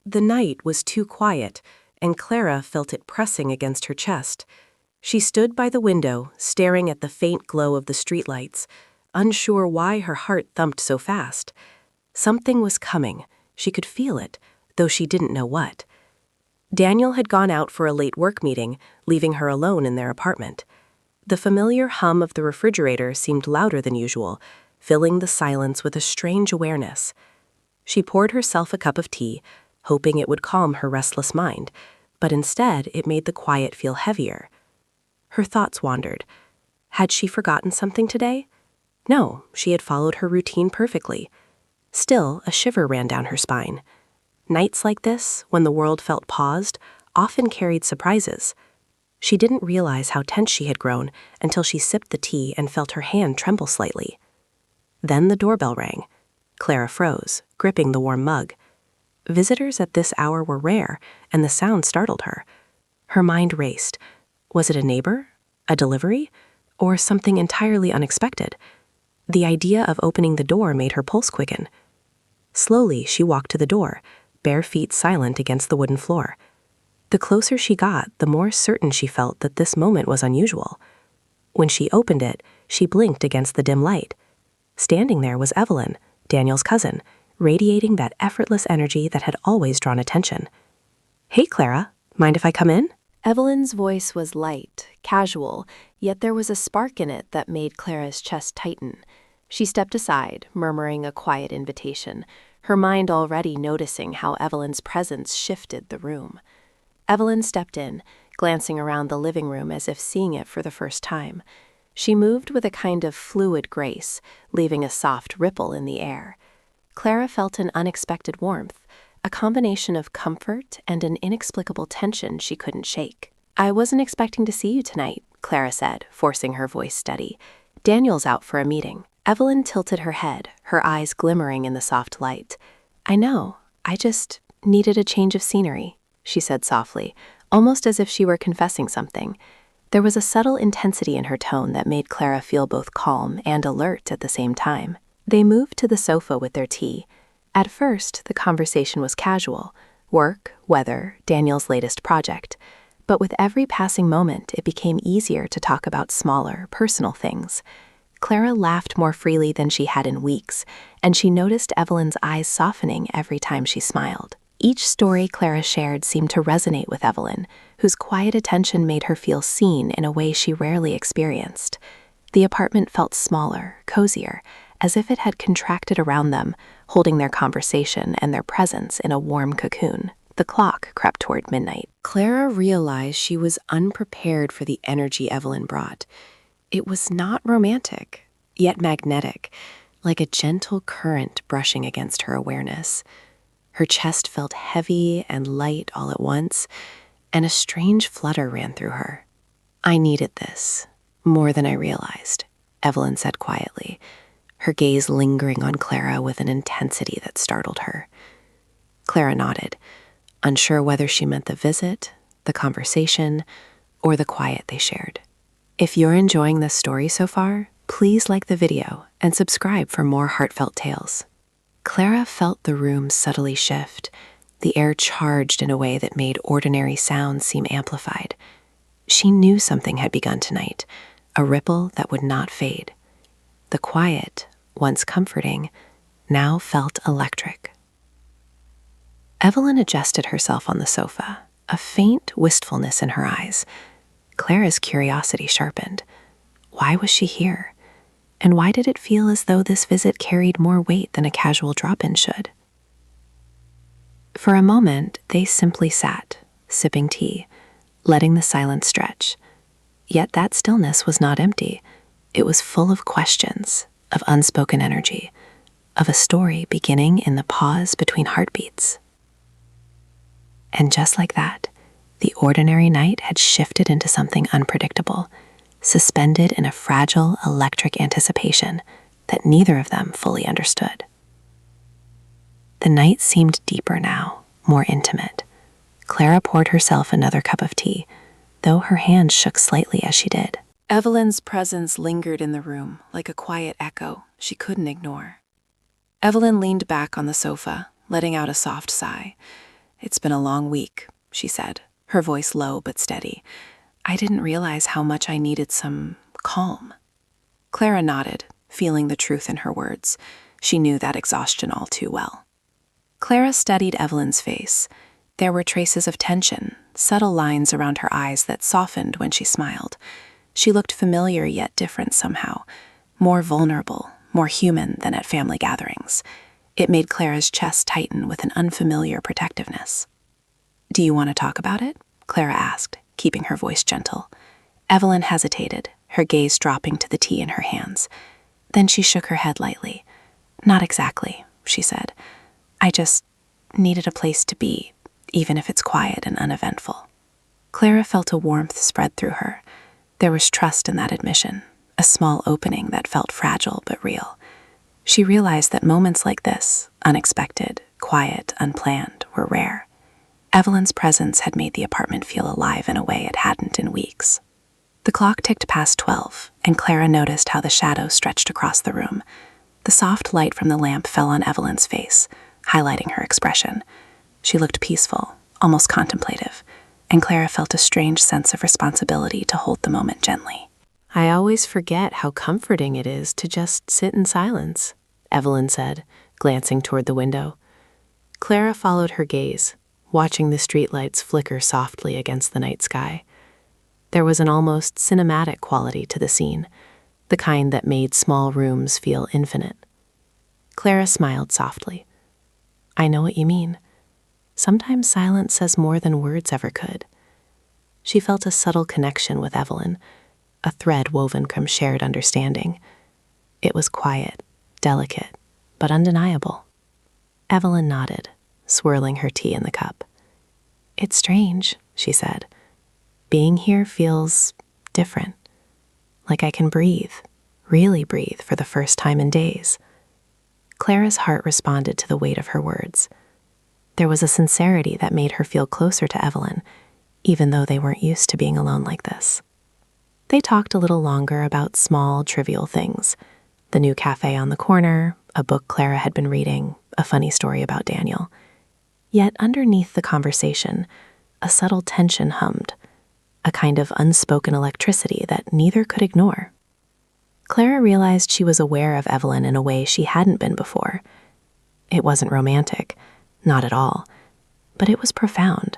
The night was too quiet, and Clara felt it pressing against her chest. She stood by the window, staring at the faint glow of the streetlights, unsure why her heart thumped so fast. Something was coming. She could feel it, though she didn't know what. Daniel had gone out for a late work meeting, leaving her alone in their apartment. The familiar hum of the refrigerator seemed louder than usual, filling the silence with a strange awareness. She poured herself a cup of tea, hoping it would calm her restless mind, but instead it made the quiet feel heavier. Her thoughts wandered. Had she forgotten something today? No, she had followed her routine perfectly. Still, a shiver ran down her spine. Nights like this, when the world felt paused, often carried surprises. She didn't realize how tense she had grown until she sipped the tea and felt her hand tremble slightly. Then the doorbell rang. Clara froze, gripping the warm mug. Visitors at this hour were rare, and the sound startled her. Her mind raced. Was it a neighbor? A delivery? Or something entirely unexpected? The idea of opening the door made her pulse quicken. Slowly, she walked to the door, bare feet silent against the wooden floor. The closer she got, the more certain she felt that this moment was unusual. When she opened it, she blinked against the dim light. Standing there was Evelyn, Daniel's cousin, radiating that effortless energy that had always drawn attention. "Hey, Clara, mind if I come in?" Evelyn's voice was light, casual, yet there was a spark in it that made Clara's chest tighten. She stepped aside, murmuring a quiet invitation, her mind already noticing how Evelyn's presence shifted the room. Evelyn stepped in, glancing around the living room as if seeing it for the first time. She moved with a kind of fluid grace, leaving a soft ripple in the air. Clara felt an unexpected warmth, a combination of comfort and an inexplicable tension she couldn't shake. "I wasn't expecting to see you tonight," Clara said, forcing her voice steady. "Daniel's out for a meeting." Evelyn tilted her head, her eyes glimmering in the soft light. "I know. I just needed a change of scenery," she said softly, almost as if she were confessing something. There was a subtle intensity in her tone that made Clara feel both calm and alert at the same time. They moved to the sofa with their tea. At first, the conversation was casual: work, weather, Daniel's latest project. But with every passing moment, it became easier to talk about smaller, personal things. Clara laughed more freely than she had in weeks, and she noticed Evelyn's eyes softening every time she smiled. Each story Clara shared seemed to resonate with Evelyn, whose quiet attention made her feel seen in a way she rarely experienced. The apartment felt smaller, cozier, as if it had contracted around them, holding their conversation and their presence in a warm cocoon. The clock crept toward midnight. Clara realized she was unprepared for the energy Evelyn brought. It was not romantic, yet magnetic, like a gentle current brushing against her awareness. Her chest felt heavy and light all at once, and a strange flutter ran through her. "I needed this, more than I realized," Evelyn said quietly, her gaze lingering on Clara with an intensity that startled her. Clara nodded, unsure whether she meant the visit, the conversation, or the quiet they shared. If you're enjoying this story so far, please like the video and subscribe for more heartfelt tales. Clara felt the room subtly shift, the air charged in a way that made ordinary sounds seem amplified. She knew something had begun tonight, a ripple that would not fade. The quiet, once comforting, now felt electric. Evelyn adjusted herself on the sofa, a faint wistfulness in her eyes. Clara's curiosity sharpened. Why was she here? And why did it feel as though this visit carried more weight than a casual drop-in should? For a moment, they simply sat, sipping tea, letting the silence stretch. Yet that stillness was not empty. It was full of questions, of unspoken energy, of a story beginning in the pause between heartbeats. And just like that, the ordinary night had shifted into something unpredictable, suspended in a fragile, electric anticipation that neither of them fully understood. The night seemed deeper now, more intimate. Clara poured herself another cup of tea, though her hand shook slightly as she did. Evelyn's presence lingered in the room like a quiet echo she couldn't ignore. Evelyn leaned back on the sofa, letting out a soft sigh. "It's been a long week," she said, her voice low but steady. "I didn't realize how much I needed some calm." Clara nodded, feeling the truth in her words. She knew that exhaustion all too well. Clara studied Evelyn's face. There were traces of tension, subtle lines around her eyes that softened when she smiled. She looked familiar yet different somehow, more vulnerable, more human than at family gatherings. It made Clara's chest tighten with an unfamiliar protectiveness. "Do you want to talk about it?" Clara asked, keeping her voice gentle. Evelyn hesitated, her gaze dropping to the tea in her hands. Then she shook her head lightly. "Not exactly," she said. "I just needed a place to be, even if it's quiet and uneventful." Clara felt a warmth spread through her. There was trust in that admission, a small opening that felt fragile but real. She realized that moments like this, unexpected, quiet, unplanned, were rare. Evelyn's presence had made the apartment feel alive in a way it hadn't in weeks. The clock ticked past 12, and Clara noticed how the shadow stretched across the room. The soft light from the lamp fell on Evelyn's face, highlighting her expression. She looked peaceful, almost contemplative, and Clara felt a strange sense of responsibility to hold the moment gently. "I always forget how comforting it is to just sit in silence," Evelyn said, glancing toward the window. Clara followed her gaze, watching the streetlights flicker softly against the night sky. There was an almost cinematic quality to the scene, the kind that made small rooms feel infinite. Clara smiled softly. "I know what you mean. Sometimes silence says more than words ever could." She felt a subtle connection with Evelyn, a thread woven from shared understanding. It was quiet, delicate, but undeniable. Evelyn nodded, swirling her tea in the cup. "It's strange," she said. "Being here feels different. Like I can breathe, really breathe for the first time in days." Clara's heart responded to the weight of her words. There was a sincerity that made her feel closer to Evelyn, even though they weren't used to being alone like this. They talked a little longer about small, trivial things. The new cafe on the corner, a book Clara had been reading, a funny story about Daniel. Yet underneath the conversation, a subtle tension hummed, a kind of unspoken electricity that neither could ignore. Clara realized she was aware of Evelyn in a way she hadn't been before. It wasn't romantic, not at all, but it was profound.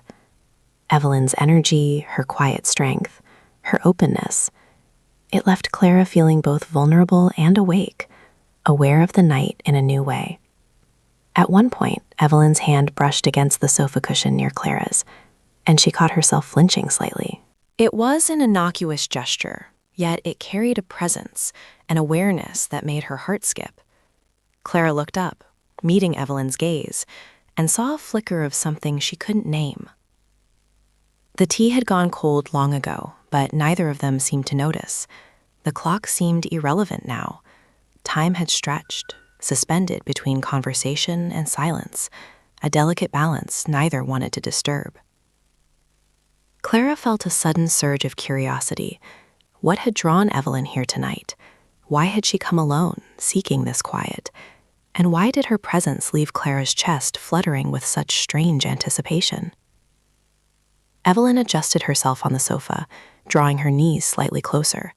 Evelyn's energy, her quiet strength, her openness. It left Clara feeling both vulnerable and awake, aware of the night in a new way. At one point, Evelyn's hand brushed against the sofa cushion near Clara's, and she caught herself flinching slightly. It was an innocuous gesture, yet it carried a presence, an awareness that made her heart skip. Clara looked up, meeting Evelyn's gaze, and saw a flicker of something she couldn't name. The tea had gone cold long ago, but neither of them seemed to notice. The clock seemed irrelevant now. Time had stretched, suspended between conversation and silence, a delicate balance neither wanted to disturb. Clara felt a sudden surge of curiosity. What had drawn Evelyn here tonight? Why had she come alone, seeking this quiet? And why did her presence leave Clara's chest fluttering with such strange anticipation? Evelyn adjusted herself on the sofa, drawing her knees slightly closer.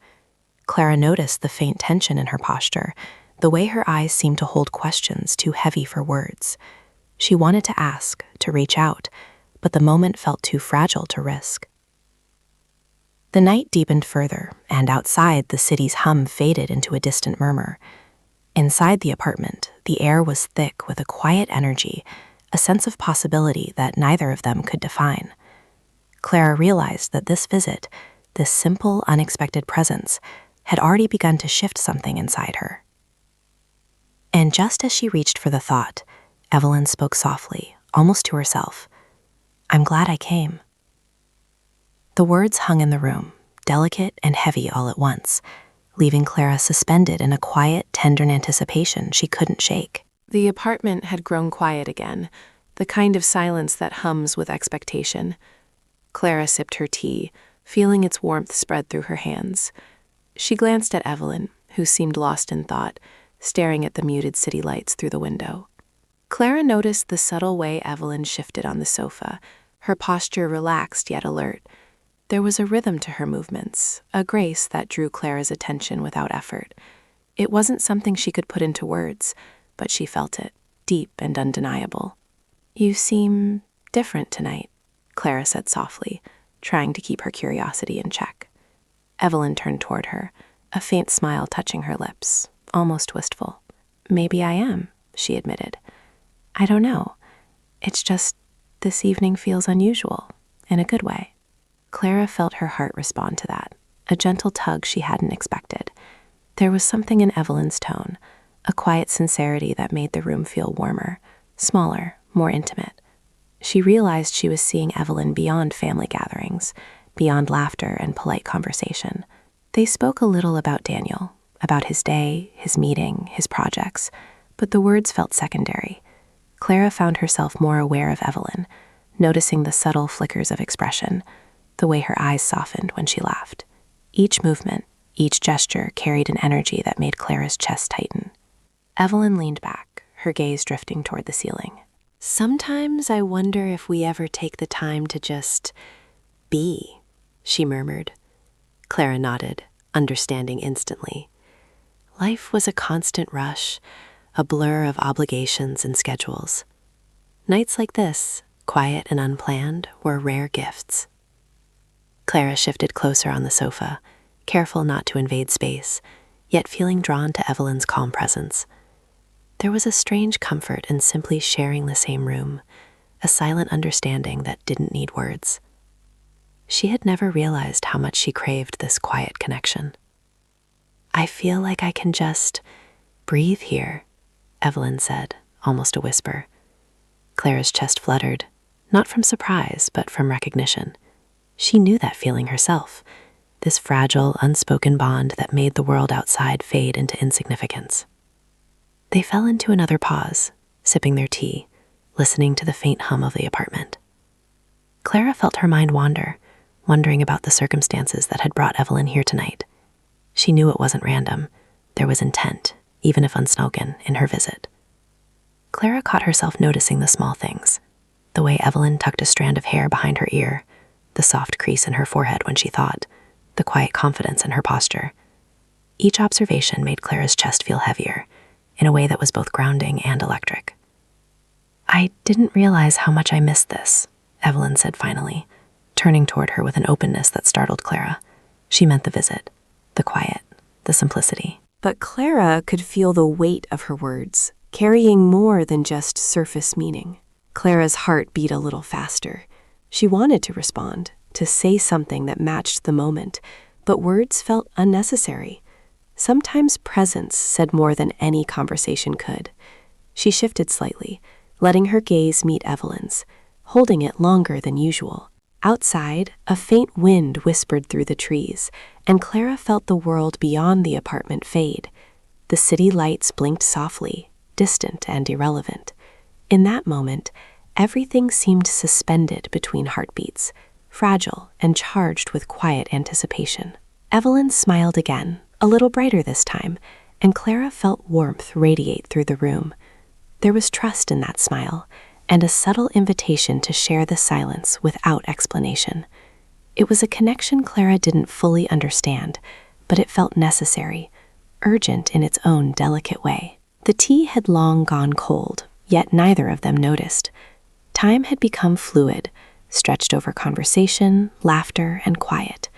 Clara noticed the faint tension in her posture, the way her eyes seemed to hold questions too heavy for words. She wanted to ask, to reach out, but the moment felt too fragile to risk. The night deepened further, and outside the city's hum faded into a distant murmur. Inside the apartment, the air was thick with a quiet energy, a sense of possibility that neither of them could define. Clara realized that this visit, this simple, unexpected presence, had already begun to shift something inside her. And just as she reached for the thought, Evelyn spoke softly, almost to herself. "I'm glad I came." The words hung in the room, delicate and heavy all at once, leaving Clara suspended in a quiet, tender anticipation she couldn't shake. The apartment had grown quiet again, the kind of silence that hums with expectation. Clara sipped her tea, feeling its warmth spread through her hands. She glanced at Evelyn, who seemed lost in thought, staring at the muted city lights through the window. Clara noticed the subtle way Evelyn shifted on the sofa, her posture relaxed yet alert. There was a rhythm to her movements, a grace that drew Clara's attention without effort. It wasn't something she could put into words, but she felt it, deep and undeniable. "You seem different tonight," Clara said softly, trying to keep her curiosity in check. Evelyn turned toward her, a faint smile touching her lips, almost wistful. "Maybe I am," she admitted. "I don't know. It's just this evening feels unusual, in a good way." Clara felt her heart respond to that, a gentle tug she hadn't expected. There was something in Evelyn's tone, a quiet sincerity that made the room feel warmer, smaller, more intimate. She realized she was seeing Evelyn beyond family gatherings, beyond laughter and polite conversation. They spoke a little about Daniel, about his day, his meeting, his projects, but the words felt secondary. Clara found herself more aware of Evelyn, noticing the subtle flickers of expression, the way her eyes softened when she laughed. Each movement, each gesture carried an energy that made Clara's chest tighten. Evelyn leaned back, her gaze drifting toward the ceiling. "Sometimes I wonder if we ever take the time to just be," she murmured. Clara nodded, understanding instantly. Life was a constant rush, a blur of obligations and schedules. Nights like this, quiet and unplanned, were rare gifts. Clara shifted closer on the sofa, careful not to invade space, yet feeling drawn to Evelyn's calm presence. There was a strange comfort in simply sharing the same room, a silent understanding that didn't need words. She had never realized how much she craved this quiet connection. "I feel like I can just breathe here," Evelyn said, almost a whisper. Clara's chest fluttered, not from surprise, but from recognition. She knew that feeling herself, this fragile, unspoken bond that made the world outside fade into insignificance. They fell into another pause, sipping their tea, listening to the faint hum of the apartment. Clara felt her mind wander, wondering about the circumstances that had brought Evelyn here tonight. She knew it wasn't random. There was intent, even if unspoken, in her visit. Clara caught herself noticing the small things, the way Evelyn tucked a strand of hair behind her ear, the soft crease in her forehead when she thought, the quiet confidence in her posture. Each observation made Clara's chest feel heavier, in a way that was both grounding and electric. "I didn't realize how much I missed this," Evelyn said finally, turning toward her with an openness that startled Clara. She meant the visit, the quiet, the simplicity. But Clara could feel the weight of her words, carrying more than just surface meaning. Clara's heart beat a little faster. She wanted to respond, to say something that matched the moment, but words felt unnecessary. Sometimes presence said more than any conversation could. She shifted slightly, letting her gaze meet Evelyn's, holding it longer than usual. Outside, a faint wind whispered through the trees, and Clara felt the world beyond the apartment fade. The city lights blinked softly, distant and irrelevant. In that moment, everything seemed suspended between heartbeats, fragile and charged with quiet anticipation. Evelyn smiled again, a little brighter this time, and Clara felt warmth radiate through the room. There was trust in that smile, and a subtle invitation to share the silence without explanation. It was a connection Clara didn't fully understand, but it felt necessary, urgent in its own delicate way. The tea had long gone cold, yet neither of them noticed. Time had become fluid, stretched over conversation, laughter, and quiet.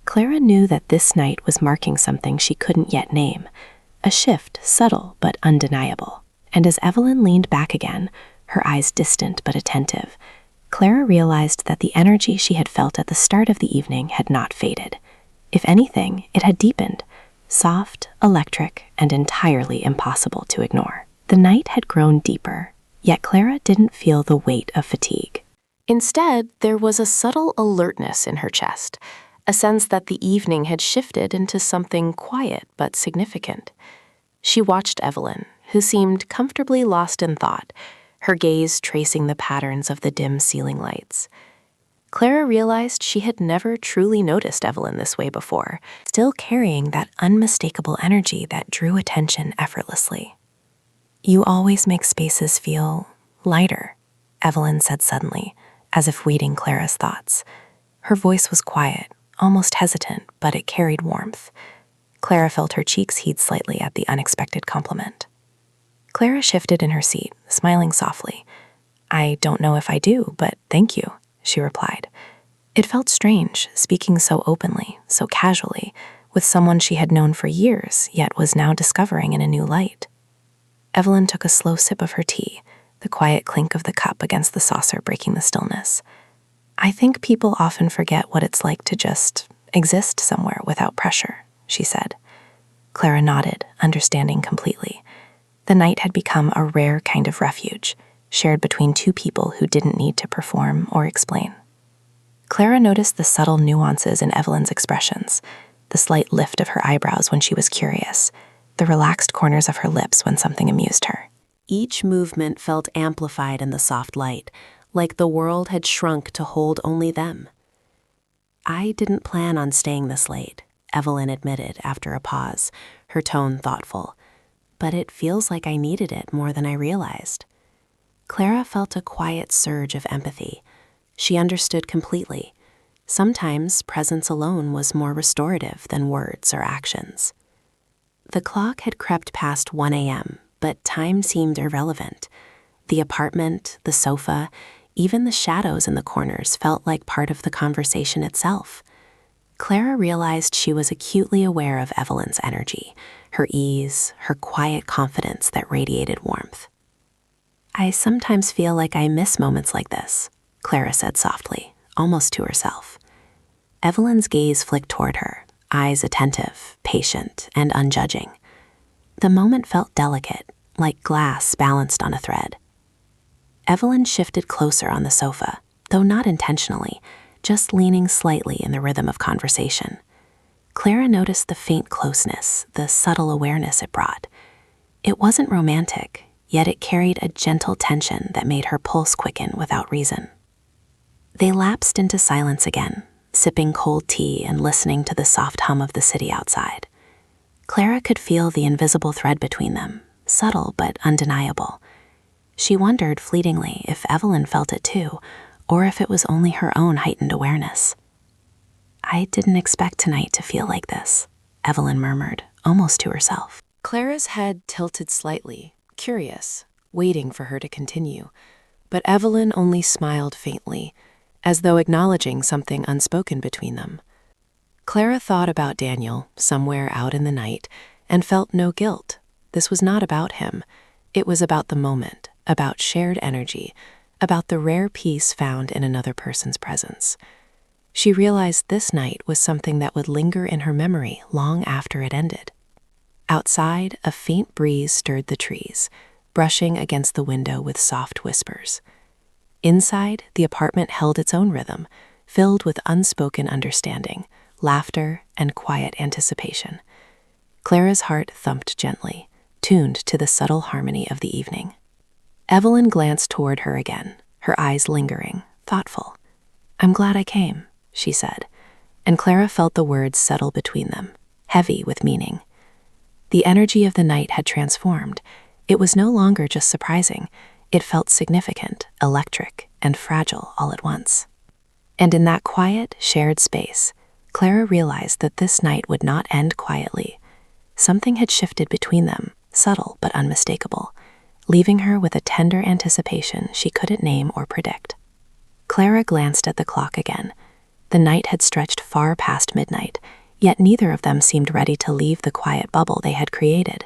Clara knew that this night was marking something she couldn't yet name, a shift subtle but undeniable. And as Evelyn leaned back again, her eyes distant but attentive, Clara realized that the energy she had felt at the start of the evening had not faded. If anything, it had deepened, soft, electric, and entirely impossible to ignore. The night had grown deeper, yet Clara didn't feel the weight of fatigue. Instead, there was a subtle alertness in her chest, a sense that the evening had shifted into something quiet but significant. She watched Evelyn, who seemed comfortably lost in thought, her gaze tracing the patterns of the dim ceiling lights. Clara realized she had never truly noticed Evelyn this way before, still carrying that unmistakable energy that drew attention effortlessly. You always make spaces feel lighter, Evelyn said suddenly, as if reading Clara's thoughts. Her voice was quiet, almost hesitant, but it carried warmth. Clara felt her cheeks heat slightly at the unexpected compliment. Clara shifted in her seat, smiling softly. I don't know if I do, but thank you, she replied. It felt strange, speaking so openly, so casually, with someone she had known for years, yet was now discovering in a new light. Evelyn took a slow sip of her tea, the quiet clink of the cup against the saucer breaking the stillness. I think people often forget what it's like to just exist somewhere without pressure, she said. Clara nodded, understanding completely. The night had become a rare kind of refuge, shared between two people who didn't need to perform or explain. Clara noticed the subtle nuances in Evelyn's expressions, the slight lift of her eyebrows when she was curious, the relaxed corners of her lips when something amused her. Each movement felt amplified in the soft light, like the world had shrunk to hold only them. I didn't plan on staying this late, Evelyn admitted after a pause, her tone thoughtful. But it feels like I needed it more than I realized. Clara felt a quiet surge of empathy. She understood completely. Sometimes presence alone was more restorative than words or actions. The clock had crept past 1 a.m., but time seemed irrelevant. The apartment, the sofa, even the shadows in the corners felt like part of the conversation itself. Clara realized she was acutely aware of Evelyn's energy, her ease, her quiet confidence that radiated warmth. I sometimes feel like I miss moments like this, Clara said softly, almost to herself. Evelyn's gaze flicked toward her, eyes attentive, patient, and unjudging. The moment felt delicate, like glass balanced on a thread. Evelyn shifted closer on the sofa, though not intentionally, just leaning slightly in the rhythm of conversation. Clara noticed the faint closeness, the subtle awareness it brought. It wasn't romantic, yet it carried a gentle tension that made her pulse quicken without reason. They lapsed into silence again, sipping cold tea and listening to the soft hum of the city outside. Clara could feel the invisible thread between them, subtle but undeniable. She wondered fleetingly if Evelyn felt it too, or if it was only her own heightened awareness. I didn't expect tonight to feel like this, Evelyn murmured, almost to herself. Clara's head tilted slightly, curious, waiting for her to continue, but Evelyn only smiled faintly, as though acknowledging something unspoken between them. Clara thought about Daniel, somewhere out in the night, and felt no guilt. This was not about him. It was about the moment, about shared energy, about the rare peace found in another person's presence. She realized this night was something that would linger in her memory long after it ended. Outside, a faint breeze stirred the trees, brushing against the window with soft whispers. Inside, the apartment held its own rhythm, filled with unspoken understanding, laughter, and quiet anticipation. Clara's heart thumped gently, tuned to the subtle harmony of the evening. Evelyn glanced toward her again, her eyes lingering, thoughtful. I'm glad I came, she said, and Clara felt the words settle between them, heavy with meaning. The energy of the night had transformed. It was no longer just surprising. It felt significant, electric, and fragile all at once. And in that quiet, shared space, Clara realized that this night would not end quietly. Something had shifted between them, subtle but unmistakable, leaving her with a tender anticipation she couldn't name or predict. Clara glanced at the clock again. The night had stretched far past midnight, yet neither of them seemed ready to leave the quiet bubble they had created.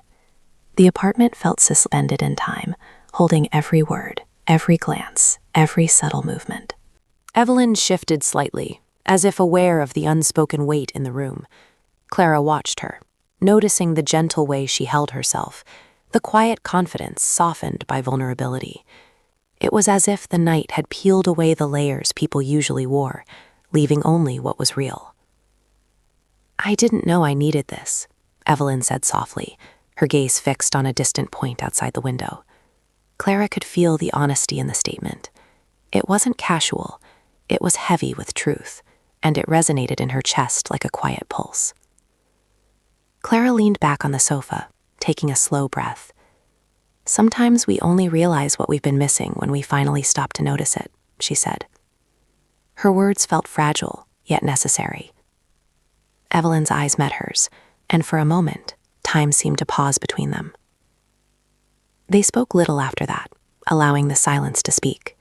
The apartment felt suspended in time, holding every word, every glance, every subtle movement. Evelyn shifted slightly, as if aware of the unspoken weight in the room. Clara watched her, noticing the gentle way she held herself, the quiet confidence softened by vulnerability. It was as if the night had peeled away the layers people usually wore, leaving only what was real. I didn't know I needed this, Evelyn said softly, her gaze fixed on a distant point outside the window. Clara could feel the honesty in the statement. It wasn't casual, it was heavy with truth, and it resonated in her chest like a quiet pulse. Clara leaned back on the sofa, taking a slow breath. Sometimes we only realize what we've been missing when we finally stop to notice it, she said. Her words felt fragile, yet necessary. Evelyn's eyes met hers, and for a moment, time seemed to pause between them. They spoke little after that, allowing the silence to speak.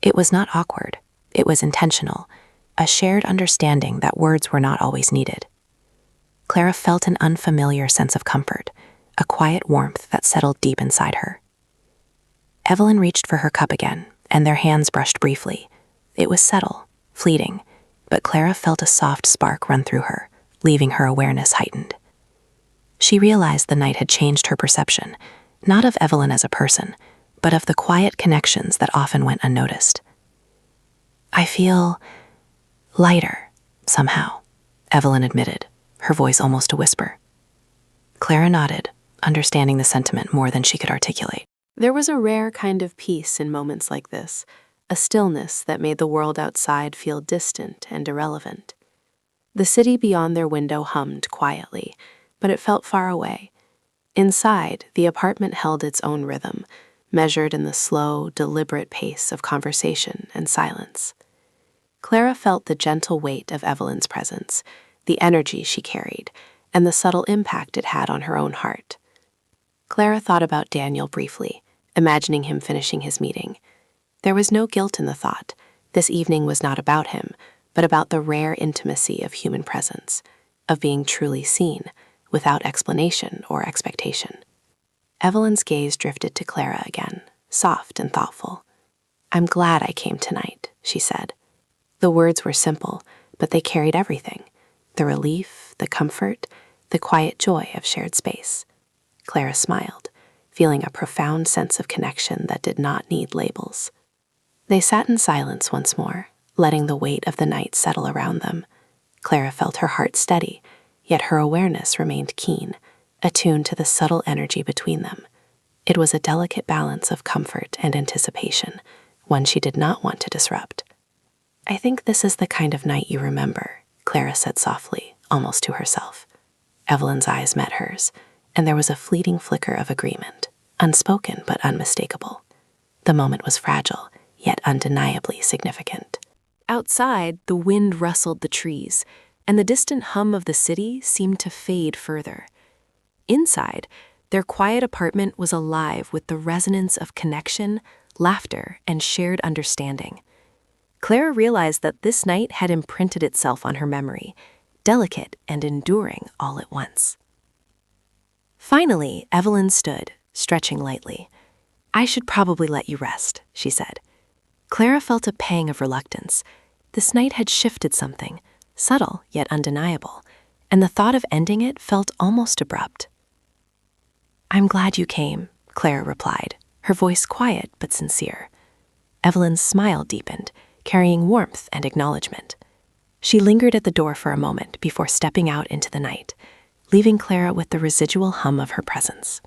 It was not awkward, it was intentional, a shared understanding that words were not always needed. Clara felt an unfamiliar sense of comfort, a quiet warmth that settled deep inside her. Evelyn reached for her cup again, and their hands brushed briefly. It was subtle, fleeting, but Clara felt a soft spark run through her, leaving her awareness heightened. She realized the night had changed her perception, not of Evelyn as a person, but of the quiet connections that often went unnoticed. I feel lighter, somehow, Evelyn admitted, her voice almost a whisper. Clara nodded, understanding the sentiment more than she could articulate. There was a rare kind of peace in moments like this, a stillness that made the world outside feel distant and irrelevant. The city beyond their window hummed quietly, but it felt far away. Inside, the apartment held its own rhythm, measured in the slow, deliberate pace of conversation and silence. Clara felt the gentle weight of Evelyn's presence, the energy she carried, and the subtle impact it had on her own heart. Clara thought about Daniel briefly, imagining him finishing his meeting. There was no guilt in the thought. This evening was not about him, but about the rare intimacy of human presence, of being truly seen, without explanation or expectation. Evelyn's gaze drifted to Clara again, soft and thoughtful. I'm glad I came tonight, she said. The words were simple, but they carried everything. The relief, the comfort, the quiet joy of shared space. Clara smiled, feeling a profound sense of connection that did not need labels. They sat in silence once more, letting the weight of the night settle around them. Clara felt her heart steady, yet her awareness remained keen, attuned to the subtle energy between them. It was a delicate balance of comfort and anticipation, one she did not want to disrupt. I think this is the kind of night you remember, Clara said softly, almost to herself. Evelyn's eyes met hers, and there was a fleeting flicker of agreement, unspoken but unmistakable. The moment was fragile, yet undeniably significant. Outside, the wind rustled the trees, and the distant hum of the city seemed to fade further. Inside, their quiet apartment was alive with the resonance of connection, laughter, and shared understanding. Clara realized that this night had imprinted itself on her memory, delicate and enduring all at once. Finally, Evelyn stood, stretching lightly. I should probably let you rest, she said. Clara felt a pang of reluctance. This night had shifted something, subtle yet undeniable, and the thought of ending it felt almost abrupt. I'm glad you came, Clara replied, her voice quiet but sincere. Evelyn's smile deepened, carrying warmth and acknowledgement. She lingered at the door for a moment before stepping out into the night, leaving Clara with the residual hum of her presence.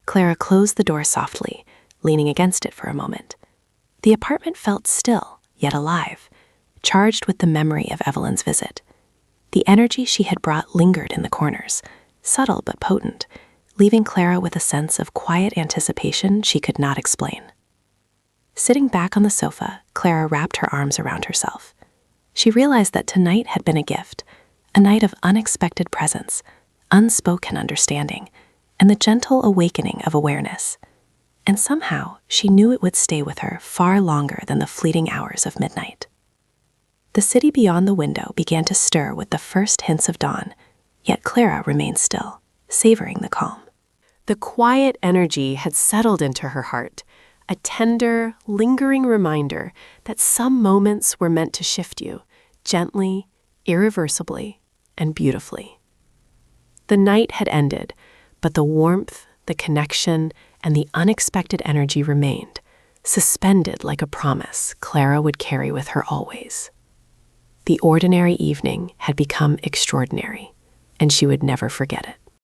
Clara closed the door softly, leaning against it for a moment. The apartment felt still, yet alive, charged with the memory of Evelyn's visit. The energy she had brought lingered in the corners, subtle but potent, leaving Clara with a sense of quiet anticipation she could not explain. Sitting back on the sofa, Clara wrapped her arms around herself. She realized that tonight had been a gift, a night of unexpected presence, unspoken understanding, and the gentle awakening of awareness. And somehow, she knew it would stay with her far longer than the fleeting hours of midnight. The city beyond the window began to stir with the first hints of dawn, yet Clara remained still, savoring the calm. The quiet energy had settled into her heart, a tender, lingering reminder that some moments were meant to shift you, gently, irreversibly, and beautifully. The night had ended, but the warmth, the connection, and the unexpected energy remained, suspended like a promise Clara would carry with her always. The ordinary evening had become extraordinary, and she would never forget it.